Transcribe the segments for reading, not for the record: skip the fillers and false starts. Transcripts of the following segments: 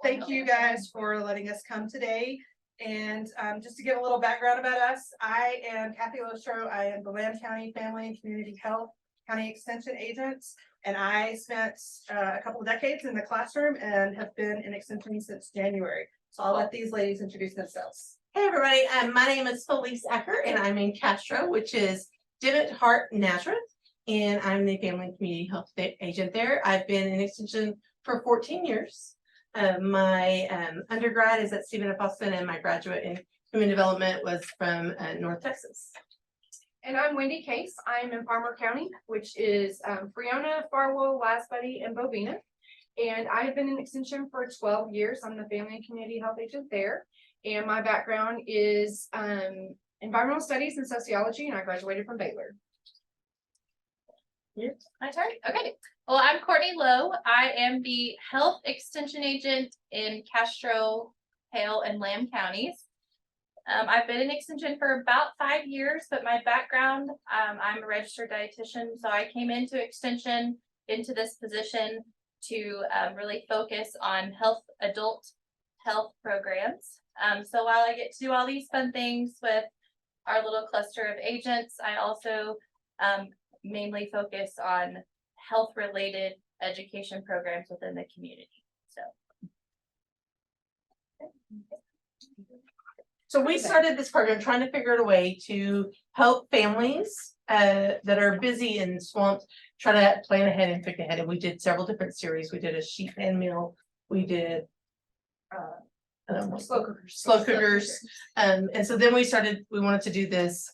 thank you guys for letting us come today. And just to give a little background about us, I am Kathy Lostro. I am the Lamb County Family and Community Health County Extension Agent. And I spent a couple of decades in the classroom and have been in Extension since January. So I'll let these ladies introduce themselves. Hey everybody, my name is Felice Ecker and I'm in Castro, which is Divot, Hart, Nazareth. And I'm the Family and Community Health Agent there. I've been in Extension for 14 years. My undergrad is at Stephen F. Austin and my graduate in Human Development was from North Texas. And I'm Wendy Case. I'm in Farmer County, which is Friona, Farwell, Last Buddy, and Bovina. And I've been in Extension for 12 years. I'm the Family and Community Health Agent there. And my background is environmental studies and sociology, and I graduated from Baylor. My turn. Okay. Well, I'm Courtney Lowe. I am the Health Extension Agent in Castro, Hale, and Lamb counties. I've been in Extension for about 5 years, but my background, I'm a registered dietitian, so I came into Extension, into this position to really focus on adult health programs. So while I get to do all these fun things with our little cluster of agents, I also mainly focus on health-related education programs within the community. So we started this program trying to figure out a way to help families that are busy and swamped, try to plan ahead and pick ahead. And we did several different series. We did a sheep pan meal. We did slow cookers. And so then we wanted to do this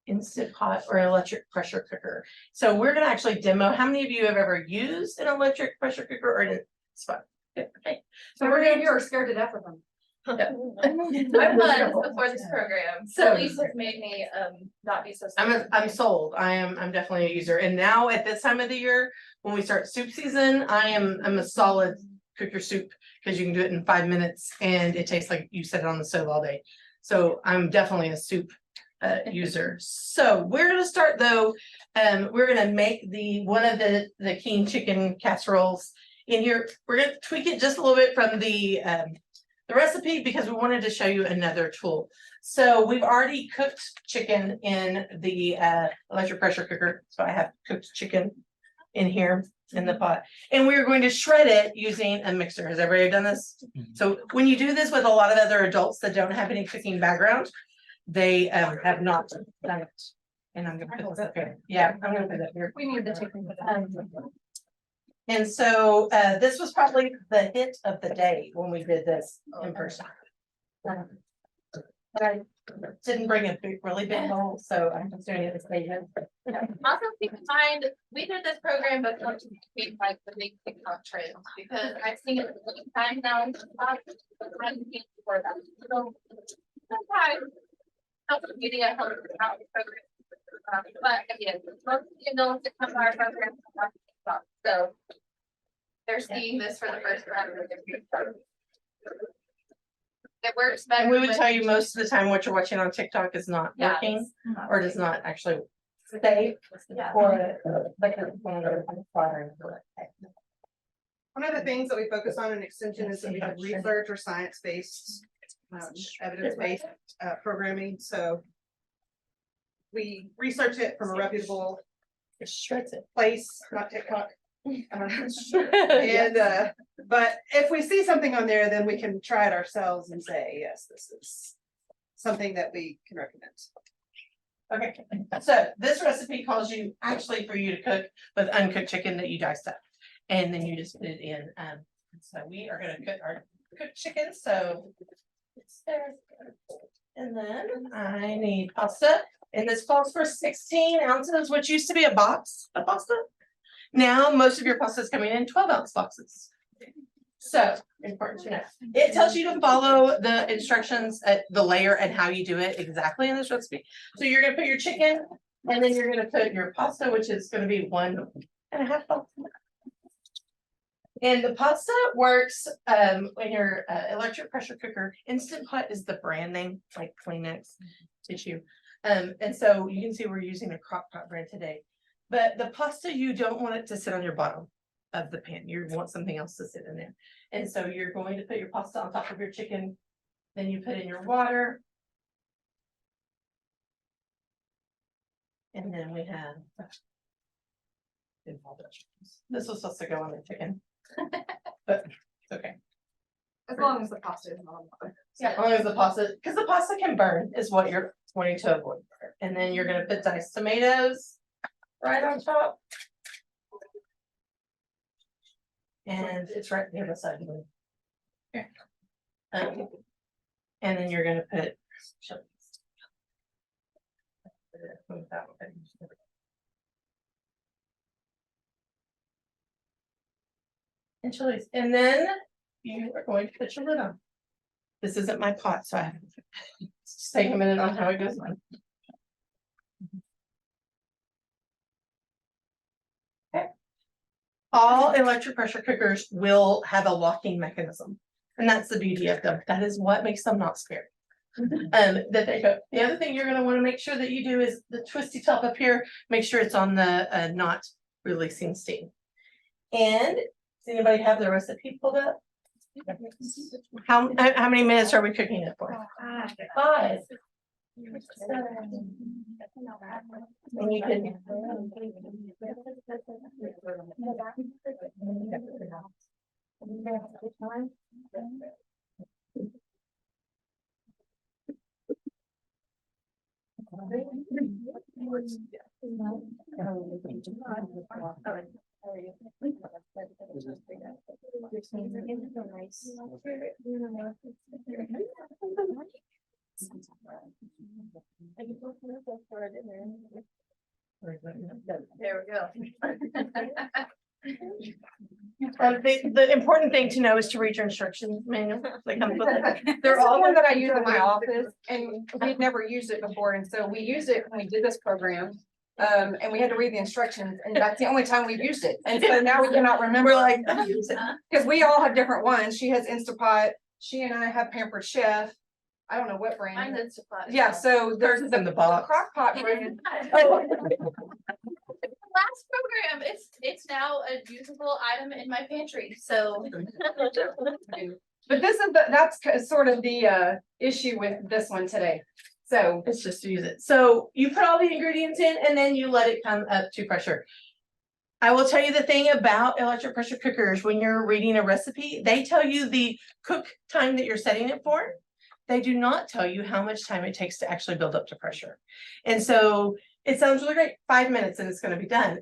Instant Pot or electric pressure cooker. So we're going to actually demo. How many of you have ever used an electric pressure cooker or an spot? Okay. So we're going to are scared to death of them. I was before this program, so Lisa's made me not be so scared. I'm sold. I'm definitely a user. And now at this time of the year, when we start soup season, I'm a solid cook your soup because you can do it in 5 minutes and it tastes like you set it on the stove all day. So I'm definitely a soup user. So we're gonna start though. We're gonna make one of the king chicken casseroles in here. We're gonna tweak it just a little bit from the recipe because we wanted to show you another tool. So we've already cooked chicken in the electric pressure cooker. So I have cooked chicken in here in the pot, and we're going to shred it using a mixer. Has everybody done this? So when you do this with a lot of other adults that don't have any cooking background, they have not done it. And I'm gonna put this up here. Yeah, I'm gonna put that here. We need the chicken for that. And so this was probably the hit of the day when we did this in person. I didn't bring a really big bowl, so I'm just doing it as statement. Also keep in mind, we did this program before to create like the big TikTok trend because I've seen it many times now in TikTok, but I hadn't seen it before that. So sometimes social media helps out the program. But again, most of the adults that come to our program are on TikTok. So they're seeing this for the first time. It works better. And we would tell you most of the time what you're watching on TikTok is not working or does not actually stay or like One of the things that we focus on in Extension is that we have research or science-based, evidence-based programming. So we research it from a reputable place, not TikTok. And but if we see something on there, then we can try it ourselves and say, yes, this is something that we can recommend. Okay, so this recipe calls you actually for you to cook with uncooked chicken that you diced up. And then you just put it in. So we are gonna cook our cooked chicken. So it's there. And then I need pasta. And this calls for 16 ounces, which used to be a box of pasta. Now most of your pasta is coming in 12-ounce boxes. So important to know. It tells you to follow the instructions at the layer and how you do it exactly in this recipe. So you're gonna put your chicken and then you're gonna put your pasta, which is gonna be 1.5 cups. And the pasta works when your electric pressure cooker. Instant Pot is the brand name, like Kleenex tissue. And so you can see we're using a crock pot brand today. But the pasta, you don't want it to sit on your bottom. of the pan. You want something else to sit in there. And so you're going to put your pasta on top of your chicken. Then you put in your water. And then we have. This was supposed to go on the chicken. But it's okay. As long as the pasta is not. Yeah, as long as the pasta, because the pasta can burn is what you're wanting to avoid. And then you're gonna put diced tomatoes right on top. And it's right there beside you. And then you're gonna put chilies. And chilies, and then you are going to put your lid on. This isn't my pot, so I have to just take a minute on how it goes on. Okay. All electric pressure cookers will have a locking mechanism, and that's the beauty of them. That is what makes them not scary. That they go. The other thing you're gonna want to make sure that you do is the twisty top up here, make sure it's on the not releasing steam. And does anybody have the recipe pulled up? How many minutes are we cooking it for? 5. And you can. There we go. The important thing to know is to read your instructions manual. That comes with it. They're all one that I use in my office and we'd never used it before. And so we used it when we did this program. And we had to read the instructions and that's the only time we've used it. And so now we cannot remember. We're like, Because we all have different ones. She has Instapot. She and I have Pampered Chef. I don't know what brand. Mine's Instapot. Yeah, so there's in the box. crock pot brand. Last program, it's now a usable item in my pantry, so. But this is that's sort of the issue with this one today. So it's just to use it. So you put all the ingredients in and then you let it come up to pressure. I will tell you the thing about electric pressure cookers, when you're reading a recipe, they tell you the cook time that you're setting it for. They do not tell you how much time it takes to actually build up to pressure. And so it sounds really great, 5 minutes and it's gonna be done.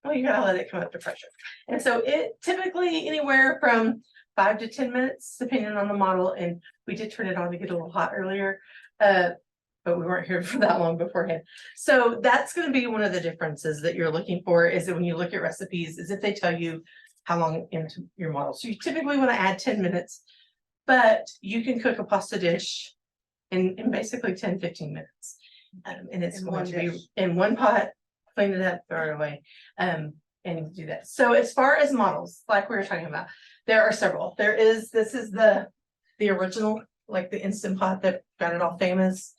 Well, you gotta let it come up to pressure. And so it typically anywhere from 5 to 10 minutes, depending on the model. And we did turn it on to get a little hot earlier. But we weren't here for that long beforehand. So that's going to be one of the differences that you're looking for, is that when you look at recipes, is if they tell you how long into your model. So you typically want to add 10 minutes, but you can cook a pasta dish in basically 10-15 minutes. And it's In going one to be dish. in one pot, clean it up, throw it away, and do that. So as far as models, like we were talking about, there are several. This is the original, like the Instant Pot that got it all famous.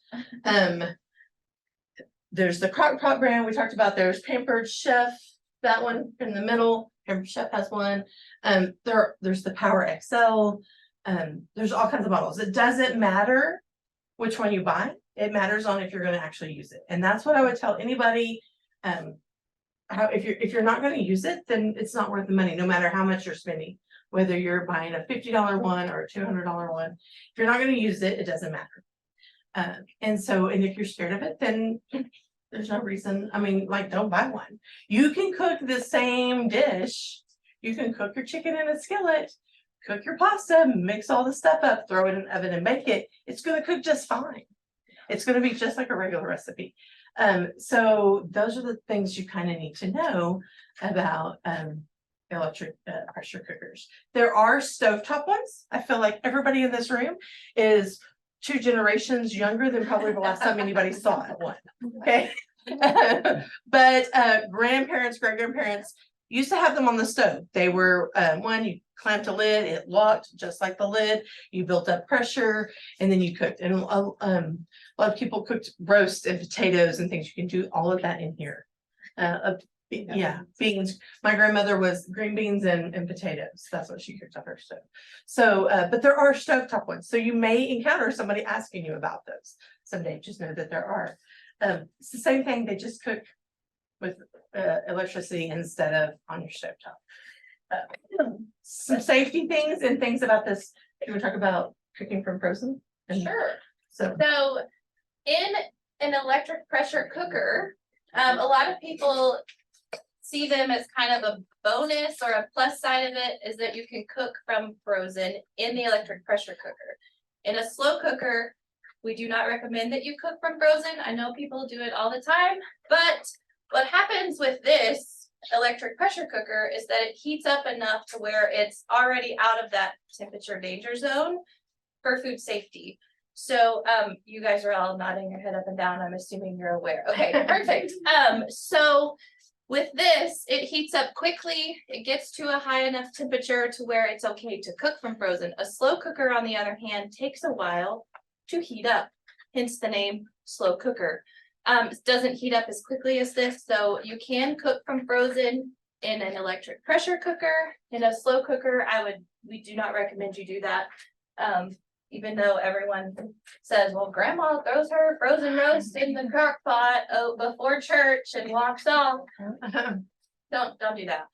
There's the crock pot brand we talked about. There's Pampered Chef, that one in the middle. Pampered Chef has one. There's the Power XL. There's all kinds of models. It doesn't matter which one you buy. It matters on if you're going to actually use it. And that's what I would tell anybody. If you're not going to use it, then it's not worth the money, no matter how much you're spending. Whether you're buying a $50 one or a $200 one, if you're not going to use it, it doesn't matter. And if you're scared of it, then there's no reason. I mean, like, don't buy one. You can cook the same dish. You can cook your chicken in a skillet, cook your pasta, mix all the stuff up, throw it in the oven and bake it. It's going to cook just fine. It's going to be just like a regular recipe. So those are the things you kind of need to know about electric pressure cookers. There are stovetop ones. I feel like everybody in this room is 2 generations younger than probably the last time anybody saw one. Okay. But grandparents, great-grandparents used to have them on the stove. They were one, you clamped a lid, it locked just like the lid, you built up pressure, and then you cooked. And a lot of people cooked roast and potatoes and things. You can do all of that in here. Yeah, beans. My grandmother was green beans and potatoes. That's what she cooked on her stove. So, but there are stovetop ones. So you may encounter somebody asking you about those someday. Just know that there are. It's the same thing. They just cook with electricity instead of on your stovetop. Some safety things and things about this. You want to talk about cooking from frozen? And Sure. So, So in an electric pressure cooker, a lot of people see them as kind of a bonus, or a plus side of it is that you can cook from frozen in the electric pressure cooker. In a slow cooker, we do not recommend that you cook from frozen. I know people do it all the time, but what happens with this electric pressure cooker is that it heats up enough to where it's already out of that temperature danger zone for food safety. So, you guys are all nodding your head up and down. I'm assuming you're aware. Okay, perfect. So with this, it heats up quickly. It gets to a high enough temperature to where it's okay to cook from frozen. A slow cooker, on the other hand, takes a while to heat up, hence the name slow cooker. It doesn't heat up as quickly as this, so you can cook from frozen in an electric pressure cooker. In a slow cooker, we do not recommend you do that. Even though everyone says, well, grandma throws her frozen roast in the crock pot before church and walks off. Don't do that.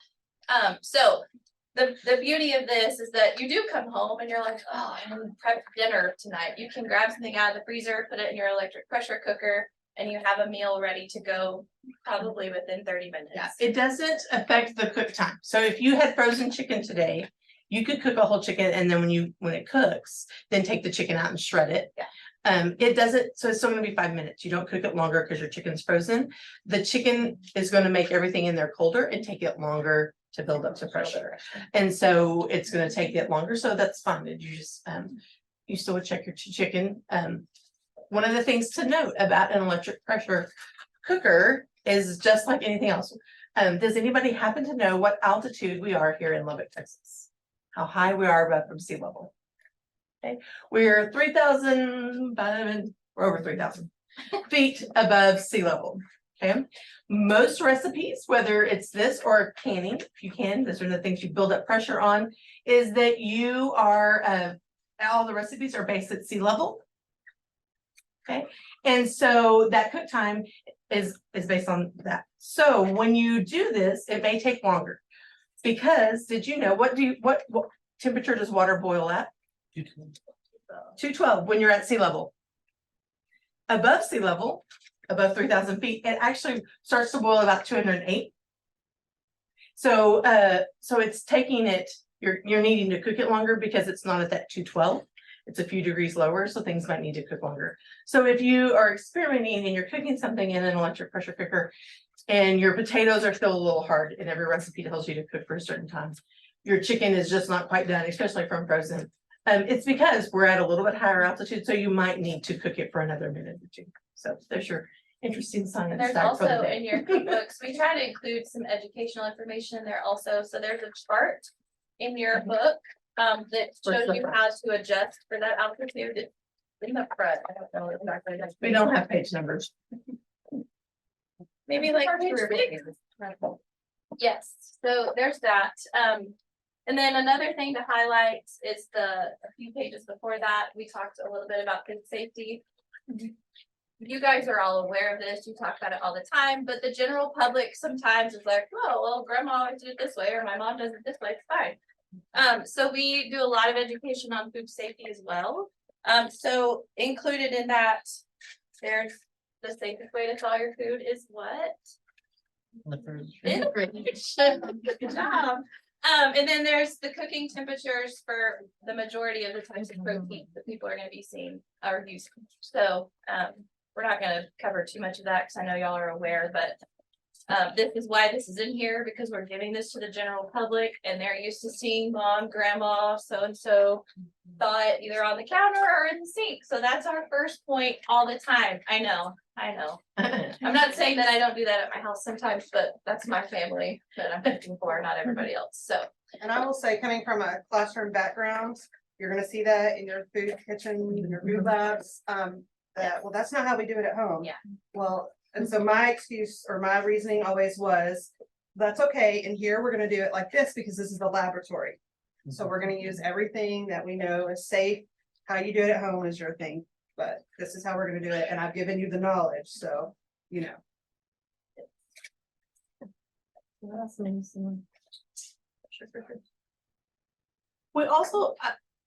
So the beauty of this is that you do come home and you're like, oh, I'm gonna prep dinner tonight. You can grab something out of the freezer, put it in your electric pressure cooker, and you have a meal ready to go probably within 30 minutes. yeah, it doesn't affect the cook time. So if you had frozen chicken today, you could cook a whole chicken, and then when it cooks, then take the chicken out and shred it. Yeah. It doesn't, so it's still gonna be 5 minutes. You don't cook it longer because your chicken's frozen. The chicken is gonna make everything in there colder and take it longer to build up the pressure. And so it's gonna take it longer, so that's fine. You just, you still would check your chicken. One of the things to note about an electric pressure cooker is just like anything else. Does anybody happen to know what altitude we are here in Lubbock, Texas? How high we are above from sea level? Okay, we're 3,000, we're over 3,000 feet above sea level. Okay, most recipes, whether it's this or canning, if you can, those are the things you build up pressure on, is that you are, all the recipes are based at sea level. Okay, and so that cook time is based on that. So when you do this, it may take longer. Because did you know, what temperature does water boil at? 212 when you're at sea level. Above sea level, above 3,000 feet, it actually starts to boil about 208. So it's taking it, you're needing to cook it longer because it's not at that 212. It's a few degrees lower, so things might need to cook longer. So if you are experimenting and you're cooking something in an electric pressure cooker, and your potatoes are still a little hard, and every recipe tells you to cook for a certain time, your chicken is just not quite done, especially from frozen. It's because we're at a little bit higher altitude, so you might need to cook it for another minute or two. So there's your interesting science. There's fact for the also day. in your cookbooks, we try to include some educational information in there also. So there's a chart in your book that shows you how to adjust for that altitude. In the front, I don't know exactly. We don't have page numbers. Maybe like page 6. Yes, so there's that. And then another thing to highlight is a few pages before that, we talked a little bit about food safety. You guys are all aware of this, you talk about it all the time, but the general public sometimes is like, oh, well, grandma always did it this way, or my mom does it this way, it's fine. So we do a lot of education on food safety as well. So included in that, there's the safest way to thaw your food is what? In the fridge. Good job. And then there's the cooking temperatures for the majority of the types of protein that people are gonna be seeing or using. So, we're not gonna cover too much of that because I know y'all are aware, but this is why this is in here, because we're giving this to the general public and they're used to seeing mom, grandma, so-and-so thaw it either on the counter or in the sink. So that's our first point all the time. I know. I'm not saying that I don't do that at my house sometimes, but that's my family that I'm cooking for, not everybody else. So. And I will say, coming from a classroom background, you're gonna see that in your food kitchen, in your food labs, that, well, that's not how we do it at home. Yeah. Well, and so my excuse or my reasoning always was, that's okay. And here we're gonna do it like this because this is the laboratory. So we're gonna use everything that we know is safe. How you do it at home is your thing, but this is how we're gonna do it. And I've given you the knowledge, so, you know. We also,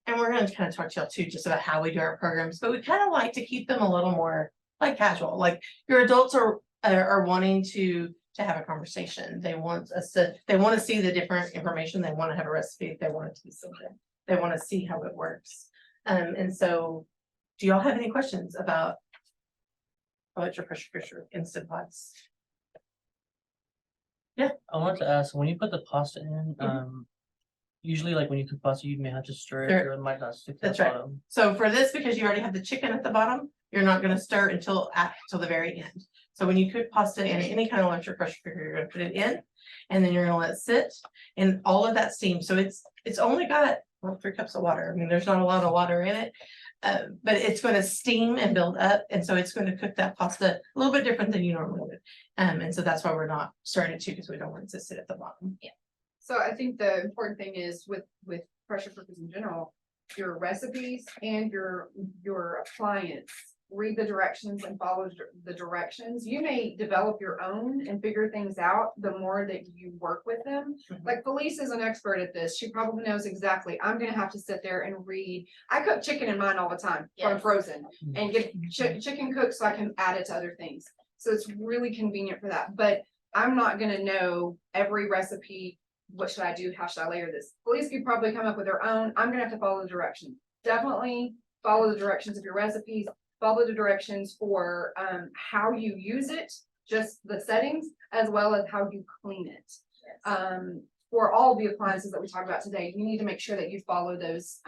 and we're gonna kind of talk to y'all too, just about how we do our programs, but we kind of like to keep them a little more like casual, like your adults are wanting to have a conversation. They want us to, they want to see the different information. They want to have a recipe. They want it to be simple. They want to see how it works. And so do y'all have any questions about electric pressure cooker Instant Pots? I wanted to ask, when you put the pasta in, usually like when you cook pasta, you may have to stir it Stir or it might not stick to the That's right. bottom. So for this, because you already have the chicken at the bottom, you're not gonna stir until the very end. So when you cook pasta in any kind of electric pressure cooker, you're gonna put it in, and then you're gonna let it sit, and all of that steam, so it's only got 3 cups of water. I mean, there's not a lot of water in it. But it's gonna steam and build up, and so it's gonna cook that pasta a little bit different than you normally would. And so that's why we're not stirring it too, because we don't want it to sit at the bottom. So I think the important thing is with pressure cookers in general, your recipes and your appliance, read the directions and follow the directions. You may develop your own and figure things out the more that you work with them. Mhm. Like Felice is an expert at this. She probably knows exactly. I'm gonna have to sit there and read. I cook chicken in mine all the time from Yes. frozen and get chicken cooked so I can add it to other things. So it's really convenient for that, but I'm not gonna know every recipe. What should I do? How should I layer this? Felice could probably come up with her own. I'm gonna have to follow the directions. Definitely follow the directions of your recipes, follow the directions for how you use it, just the settings, as well as how you clean it. For all the appliances that we talked about today, you need to make sure that you follow those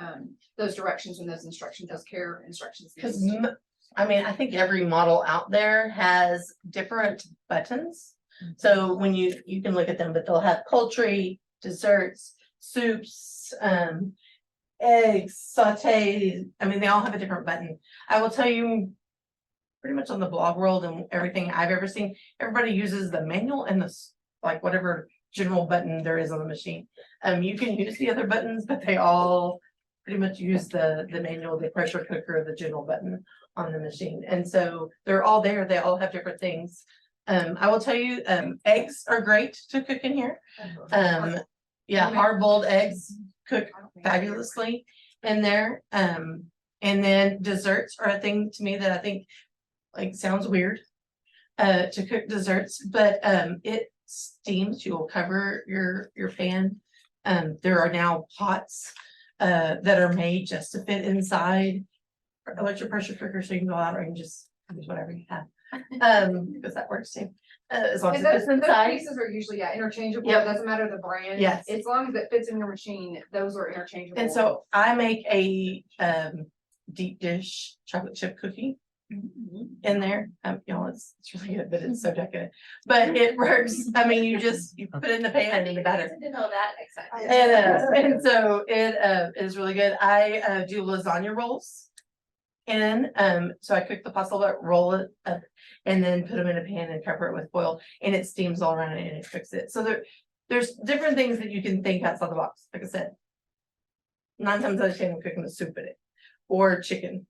directions and those instructions, those care instructions. Because I mean, I think every model out there has different buttons. So when you can look at them, but they'll have poultry, desserts, soups, eggs, sauteed. I mean, they all have a different button. I will tell you, pretty much on the blog world and everything I've ever seen, everybody uses the manual and like whatever general button there is on the machine. You can use the other buttons, but they all pretty much use the manual, the pressure cooker, the general button on the machine. And so they're all there. They all have different things. I will tell you, eggs are great to cook in here. Yeah, hard boiled eggs cook fabulously in there. And then desserts are a thing to me that I think like sounds weird to cook desserts, but it steams. You will cover your pan. There are now pots that are made just to fit inside electric pressure cooker, so you can go out or you can just use whatever you have. Because that works too. As long as And it those fits inside. pieces are usually, interchangeable. Yep. It doesn't matter the brand. Yes. As long as it fits in your machine, those are interchangeable. And so I make a deep dish chocolate chip cookie in there. Y'all, it's really good, but it's so decadent. But it works. I mean, you put it in the pan and the batter. To know that next time. And so it is really good. I do lasagna rolls. And so I cook the pasta, but roll it up and then put them in a pan and cover it with foil, and it steams all around it and it cooks it. So there's different things that you can think outside the box. Like I said, 9 times out of 10, I'm cooking the soup in it or chicken.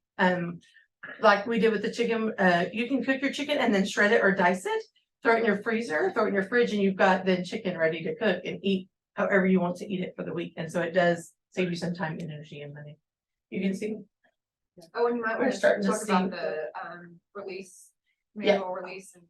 Like we did with the chicken, you can cook your chicken and then shred it or dice it, throw it in your freezer, throw it in your fridge, and you've got the chicken ready to cook and eat however you want to eat it for the week. And so it does save you some time, energy, and money. You can see. Oh, and you might We're want to starting to talk about see the release, Yeah. manual release and.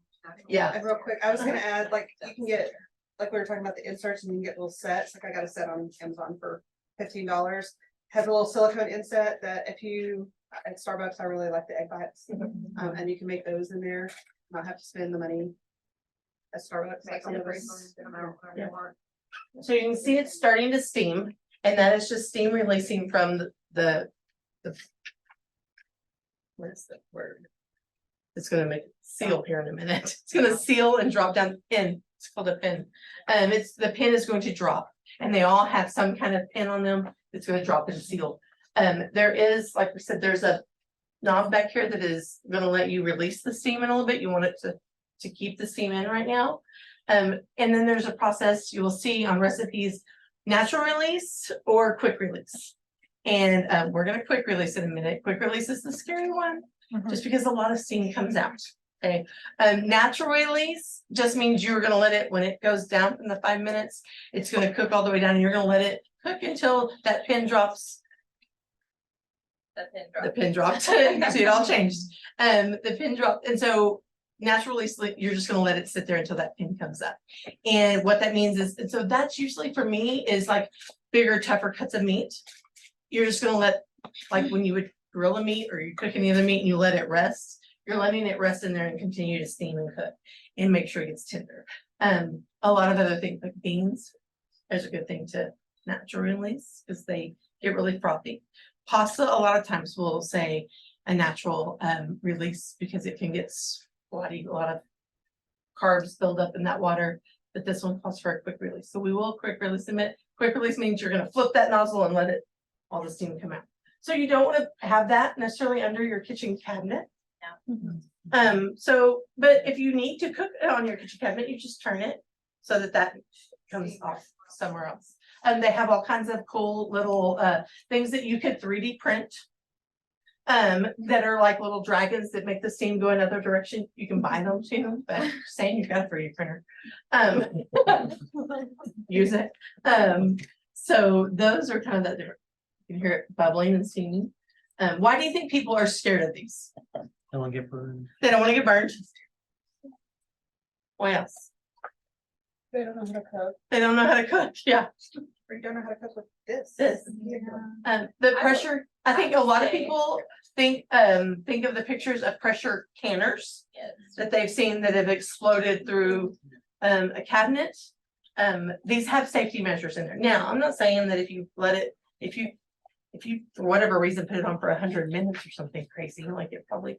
Yeah. And real quick, I was gonna add, like, you can get, like, we were talking about the inserts and you can get little sets, like I got a set on Amazon for $15. Has a little silicone inset that if you, at Starbucks, I really like the egg bites. And you can make those in there, not have to spend the money at Starbucks. Like Make some it of free, us. whatever you want. So you can see it's starting to steam, and that is just steam releasing from the what is the word? It's gonna make it seal here in a minute. It's gonna seal and drop down pin. It's called a pin. It's the pin is going to drop, and they all have some kind of pin on them that's gonna drop and seal. There is, like we said, there's a knob back here that is gonna let you release the steam in a little bit. You want it to keep the steam in right now. And then there's a process you will see on recipes, natural release or quick release. And we're gonna quick release in a minute. Quick release is the scary one, just because a lot of steam comes out. Okay, natural release just means you're gonna let it, when it goes down from the 5 minutes, it's gonna cook all the way down and you're gonna let it cook until that pin drops. The pin dropped. See, it all changed. The pin dropped, and so naturally, you're just gonna let it sit there until that pin comes up. And what that means is, and so that's usually for me is like bigger, tougher cuts of meat. You're just gonna let, like when you would grill a meat or you cook any other meat and you let it rest, you're letting it rest in there and continue to steam and cook and make sure it gets tender. A lot of other things like beans, there's a good thing to natural release because they get really frothy. Pasta, a lot of times we'll say a natural release because it can get squatty, a lot of carbs build up in that water, but this one calls for a quick release. So we will quick release them. Quick release means you're gonna flip that nozzle and let it, all the steam come out. So you don't wanna have that necessarily under your kitchen cabinet. So, but if you need to cook it on your kitchen cabinet, you just turn it so that that comes off somewhere else. And they have all kinds of cool little things that you could 3D print. That are like little dragons that make the steam go another direction. You can buy them too, but I'm just saying you've got a 3D printer. Use it. So those are kind of that different. You can hear it bubbling and steaming. Why do you think people are scared of these? Don't want to get burned. They don't want to get burned. What else? They don't know how to cook. They don't know how to cook. Yeah. Or you don't know how to cook with this. The pressure, I think a lot of people think of the pictures of pressure canners that they've seen that have exploded through a cabinet. These have safety measures in there. Now, I'm not saying that if you let it, if you for whatever reason put it on for 100 minutes or something crazy, like it probably,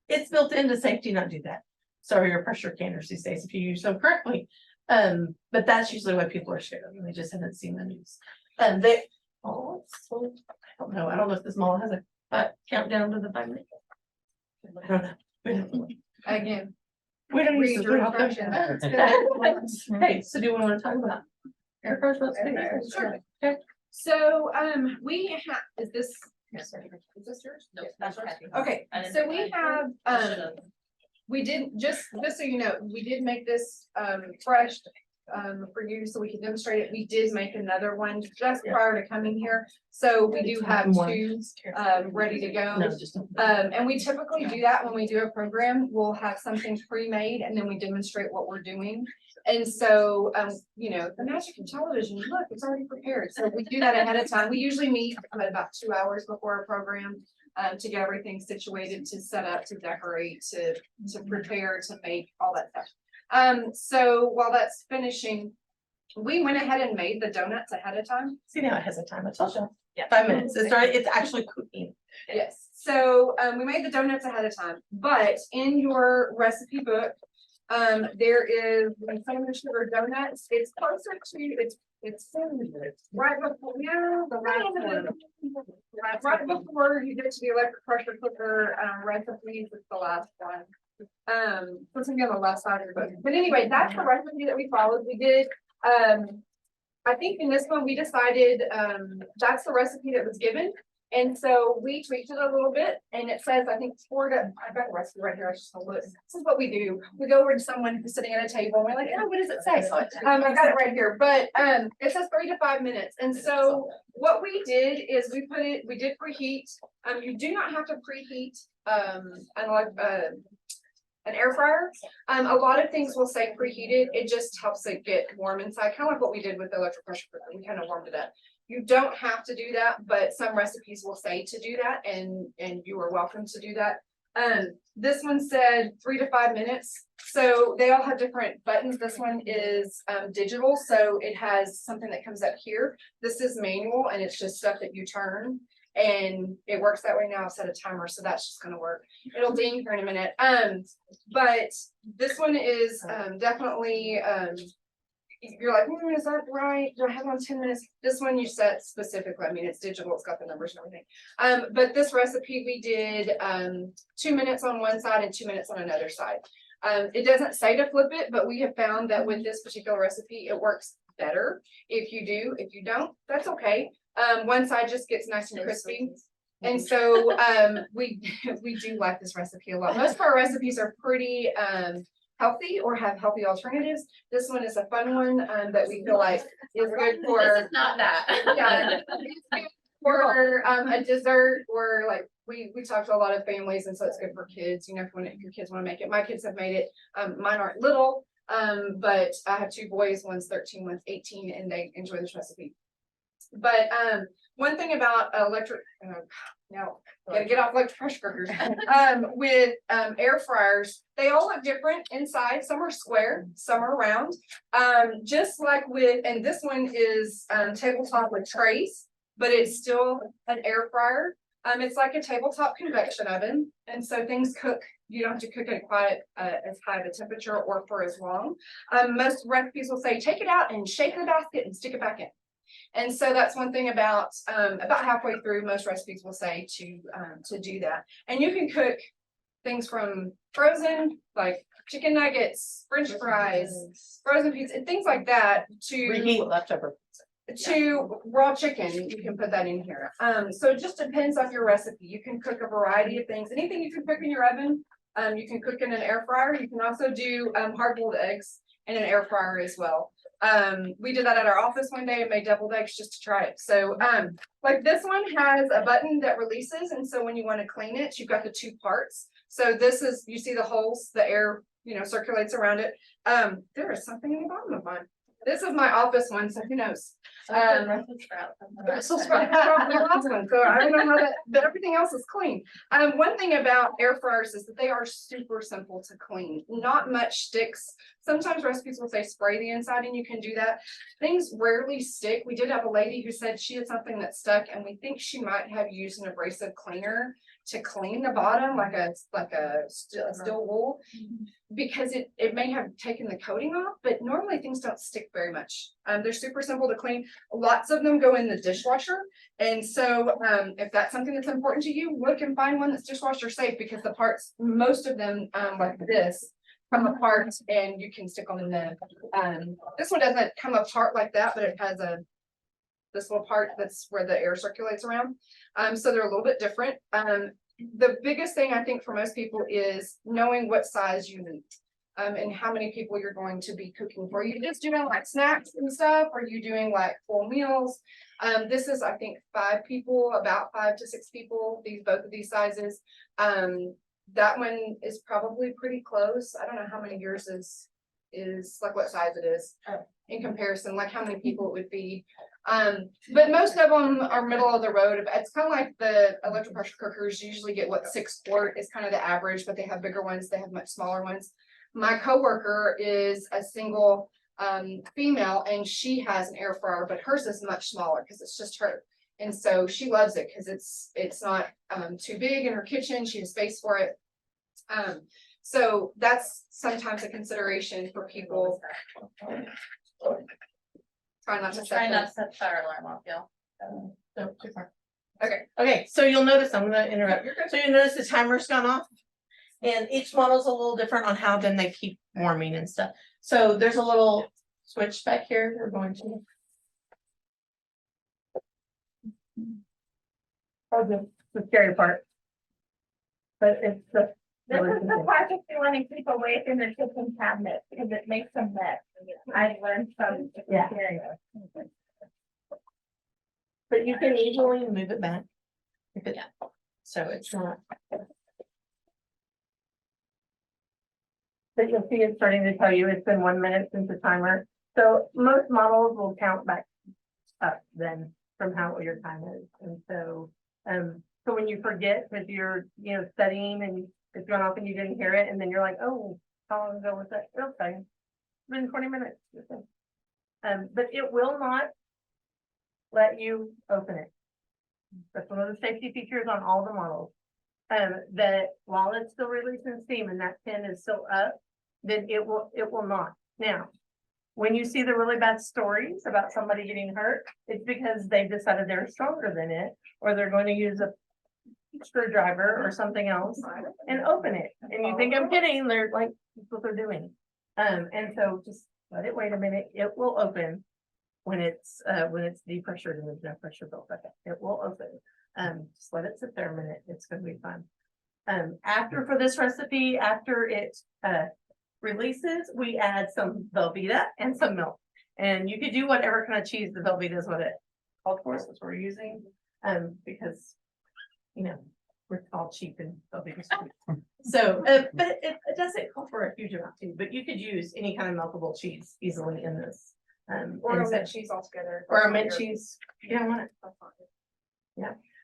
it's built into safety not do that. So are your pressure canners these days if you use them correctly. But that's usually what people are scared of. They just haven't seen the news. I don't know. I don't know if this mall has a countdown to the 5 minutes. I don't know. We don't know. Again, We don't read use your the instructions. Hey, so do we want to talk about air fryers? Sure. So, we have, is this yours? No, that's right. Okay, so we have, we did, just so you know, we did make this fresh for you so we could demonstrate it. We did make another one just prior to coming here. So we do have two ready to go. No, just. And we typically do that when we do a program. We'll have something pre-made and then we demonstrate what we're doing. And so, you know, the magic of television, look, it's already prepared. So we do that ahead of time. We usually meet about 2 hours before a program to get everything situated, to set up, to decorate, to prepare, to make all that stuff. So while that's finishing, we went ahead and made the donuts ahead of time. See now it has a time, I told you. Yeah, 5 minutes. It's already, it's actually cooking. Yes, so we made the donuts ahead of time, but in your recipe book, there is cinnamon sugar donuts. It's closer to, it's right before, yeah, the last one. Right before you get to the electric pressure cooker recipes, it's the last one. Something on the left side of your book. But anyway, that's the recipe that we followed. We did, I think in this one, we decided, that's the recipe that was given. And so we tweaked it a little bit and it says, I think I've got the recipe right here. I just look. This is what we do. We go over to someone who's sitting at a table and we're like, oh, what does it say? I got it right here, but it says 3 to 5 minutes. And so what we did is we did preheat. You do not have to preheat an air fryer. A lot of things will say preheated. It just helps it get warm inside, kind of like what we did with the electric pressure cooker. We kind of warmed it up. You don't have to do that, but some recipes will say to do that, and you are welcome to do that. This one said 3 to 5 minutes. So they all have different buttons. This one is digital, so it has something that comes up here. This is manual, and it's just stuff that you turn, and it works that way. Now I've set a timer, so that's just gonna work. It'll ding here in a minute. But this one is definitely you're like, is that right? Do I have on 10 minutes? This one you set specifically. I mean, it's digital, it's got the numbers and everything. But this recipe we did 2 minutes on one side and 2 minutes on another side. It doesn't say to flip it, but we have found that with this particular recipe, it works better. If you do, if you don't, that's okay. One side just gets nice and crispy. And so, we do like this recipe a lot. Most of our recipes are pretty, healthy or have healthy alternatives. This one is a fun one, that we feel like is good This for. is not that. Yeah, it's good for a dessert or like we talk to a lot of families and so it's good for kids, you know, if your kids want to make it. My kids have made it. Mine aren't little, but I have two boys, one's 13, one's 18, and they enjoy this recipe. But one thing about electric, now gotta get off electric pressure cookers. With air fryers, they all look different inside. Some are square, some are round. Just like with, and this one is tabletop with trays, but it's still an air fryer. It's like a tabletop convection oven, and so things cook. You don't have to cook it quite as high of a temperature or for as long. Most recipes will say, take it out and shake the basket and stick it back in. And so that's one thing about halfway through, most recipes will say to do that. And you can cook things from frozen, like chicken nuggets, French fries, frozen pizza, and things like that Reheat leftover. to raw chicken. You can put that in here. So it just depends on your recipe. You can cook a variety of things. Anything you can cook in your oven, you can cook in an air fryer. You can also do hard-boiled eggs in an air fryer as well. We did that at our office one day and made deviled eggs just to try it. So, like this one has a button that releases. And so when you want to clean it, you've got the two parts. So this is, you see the holes, the air, you know, circulates around it. There is something in the bottom of mine. This is my office one, so who knows? Brussels sprouts from the last one, so I don't know how that, but everything else is clean. One thing about air fryers is that they are super simple to clean. Not much sticks. Sometimes recipes will say spray the inside and you can do that. Things rarely stick. We did have a lady who said she had something that stuck and we think she might have used an abrasive cleaner to clean the bottom like a steel wool, because it may have taken the coating off, but normally things don't stick very much. They're super simple to clean. Lots of them go in the dishwasher. And so if that's something that's important to you, look and find one that's dishwasher safe, because the parts, most of them like this, come apart and you can stick them in the, this one doesn't come apart like that, but it has this little part that's where the air circulates around. So they're a little bit different. The biggest thing I think for most people is knowing what size you need. And how many people you're going to be cooking for. Are you just doing like snacks and stuff? Or are you doing like full meals? This is, I think, 5 people, about 5 to 6 people, both of these sizes. That one is probably pretty close. I don't know how many yours is like what size it is in comparison, like how many people it would be. But most of them are middle of the road. It's kind of like the electric pressure cookers usually get 6 quart is kind of the average, but they have bigger ones. They have much smaller ones. My coworker is a single female and she has an air fryer, but hers is much smaller because it's just her. And so she loves it because it's not too big in her kitchen. She has space for it. So that's sometimes a consideration for people. Try not to Try set not them. to set the fire alarm off, y'all. No, too far. Okay. Okay, so you'll notice, I'm gonna interrupt. So you notice the timer's gone off. And each model's a little different on how then they keep warming and stuff. So there's a little switch back here. We're going to. Oh, the scary part. But it's the. This is the project you want to keep away from the kitchen cabinet because it makes them mess. I've learned from experience. But you can easily move it back. If it, so it's not. But you'll see it's starting to tell you it's been 1 minute since the timer. So most models will count back up then from how your time is. And so, so when you forget, because you're, studying and it's gone off and you didn't hear it, and then you're like, oh, how long ago was that? It'll tell you. It's been 20 minutes. But it will not let you open it. That's one of the safety features on all the models. That while it's still releasing steam and that pin is still up, then it will not. Now, when you see the really bad stories about somebody getting hurt, it's because they've decided they're stronger than it, or they're going to use a screwdriver or something else and open it. And you think I'm kidding, they're like, that's what they're doing. And so just let it wait a minute, it will open. When it's depressured and there's no pressure built up, it will open. Just let it sit there a minute, it's gonna be fun. After for this recipe, after it releases, we add some Velveeta and some milk. And you could do whatever kind of cheese. The Velveeta is what it called for, so that's what we're using. Because, you know, we're all cheap and Velveeta's cheap. So, but it doesn't call for a huge amount too, but you could use any kind of meltable cheese easily in this. Or and a so- mint cheese altogether. Or a mint cheese, you don't want it.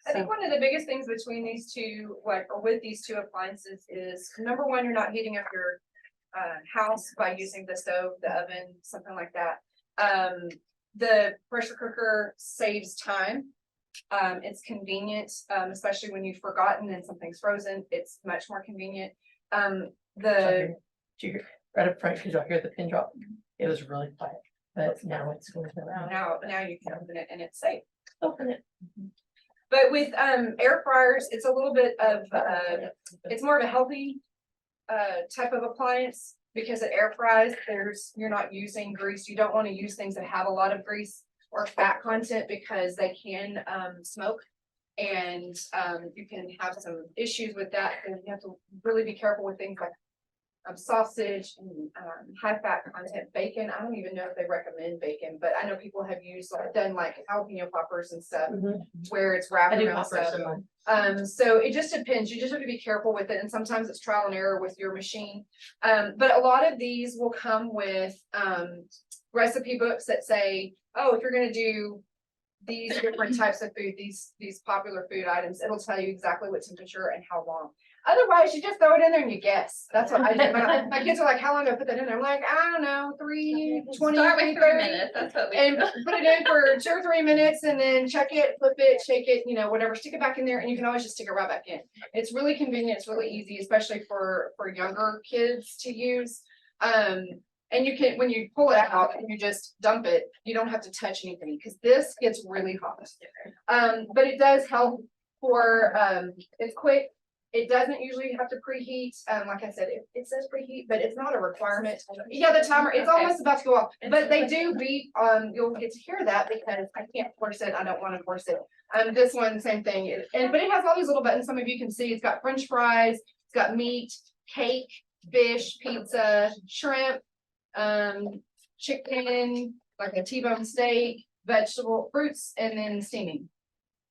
I think one of the biggest things between these two, like, or with these two appliances is, number one, you're not heating up your house by using the stove, the oven, something like that. The pressure cooker saves time. It's convenient, especially when you've forgotten and something's frozen, it's much more convenient. The, Right up front, because you'll hear the pin drop. It was really quiet, but now it's going to. now you can open it and it's safe. Open it. But with air fryers, it's a little bit of it's more of a healthy type of appliance because it air fries, you're not using grease. You don't want to use things that have a lot of grease or fat content because they can smoke. And you can have some issues with that, and you have to really be careful with things like sausage and high fat content bacon. I don't even know if they recommend bacon, but I know people have done like jalapeno poppers and stuff where it's wrapped I do around poppers stuff. in mine. So it just depends. You just have to be careful with it. And sometimes it's trial and error with your machine. But a lot of these will come with recipe books that say, oh, if you're gonna do these different types of food, these popular food items, it'll tell you exactly what temperature and how long. Otherwise, you just throw it in there and you guess. That's what I do. My kids are like, how long do I put that in there? I'm like, I don't know, 3, 20, Start with 30 3 minutes, that's what we. and put it in for 2 or 3 minutes and then check it, flip it, shake it, whatever, stick it back in there, and you can always just stick it right back in. It's really convenient, it's really easy, especially for younger kids to use. And you can, when you pull it out and you just dump it, you don't have to touch anything because this gets really hot. But it does help for, it's quick. It doesn't usually have to preheat. Like I said, it says preheat, but it's not a requirement. Yeah, the timer, it's almost about to go off, but they do beep. You'll get to hear that because I can't force it. I don't want to force it. This one, same thing. But it has all these little buttons. Some of you can see it's got French fries, it's got meat, cake, fish, pizza, shrimp, chicken, like a T-bone steak, vegetable, fruits, and then steaming.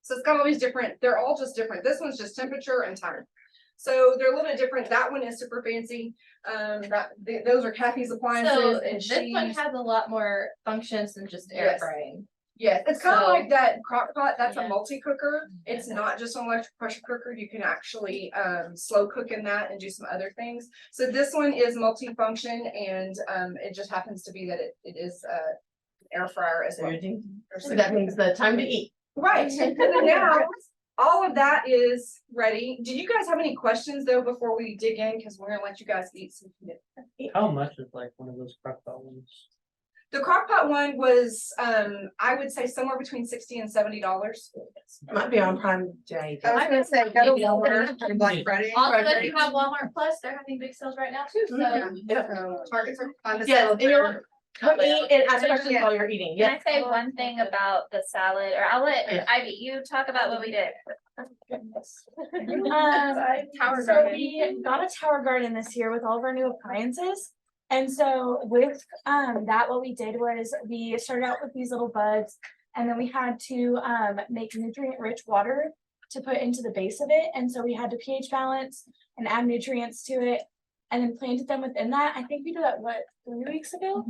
So it's got all these different, they're all just different. This one's just temperature and time. So they're a little bit different. That one is super fancy. Those are Kathy's appliances So and this one she's, has a lot more functions than just air Yes. frying. yes, it's kind of So- like that crock pot. That's a Yeah. multi-cooker. It's not just an electric pressure cooker. You can actually slow cook in that and do some other things. So this one is multi-function and it just happens to be that it is air fryer as well. So that means the time to eat. Right, and then now, all of that is ready. Do you guys have any questions though, before we dig in? Cause we're gonna let you guys eat some. How much is like one of those crock pot ones? The crock pot one was, I would say somewhere between $60 and $70. Might be on Prime Day. I was gonna say, go to Walmart for Black Friday. Also, if you have Walmart Plus, they're having big sales right now too, so. Targets are on the Yes, sale. and you'll come eat and ask questions while you're eating. Can I Yes. say one thing about the salad, or I'll let Yeah. Ivy, you talk about what we did. Tower So garden. we got a tower garden this year with all of our new appliances. And so with that, what we did was we started out with these little buds, and then we had to make nutrient rich water to put into the base of it. And so we had to pH balance and add nutrients to it, and then planted them within that. I think we did that, what, 3 weeks ago?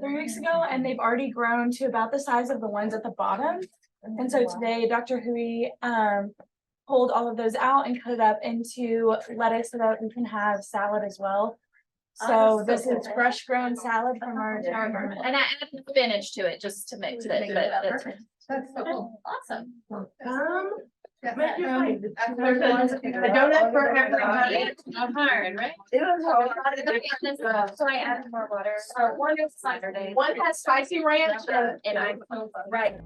3 weeks ago, and they've already grown to about the size of the ones at the bottom. And so today, Dr. Hui pulled all of those out and cut it up into lettuce so that we can have salad as well. So this is fresh grown salad from our tower garden. And I added spinach to it just to mix it, but that's. That's so cool. Awesome. Make your way. There's a donut for everybody. I'm hired, right? It was So I added more water. One is Saturday. One has spicy ranch and And I, right.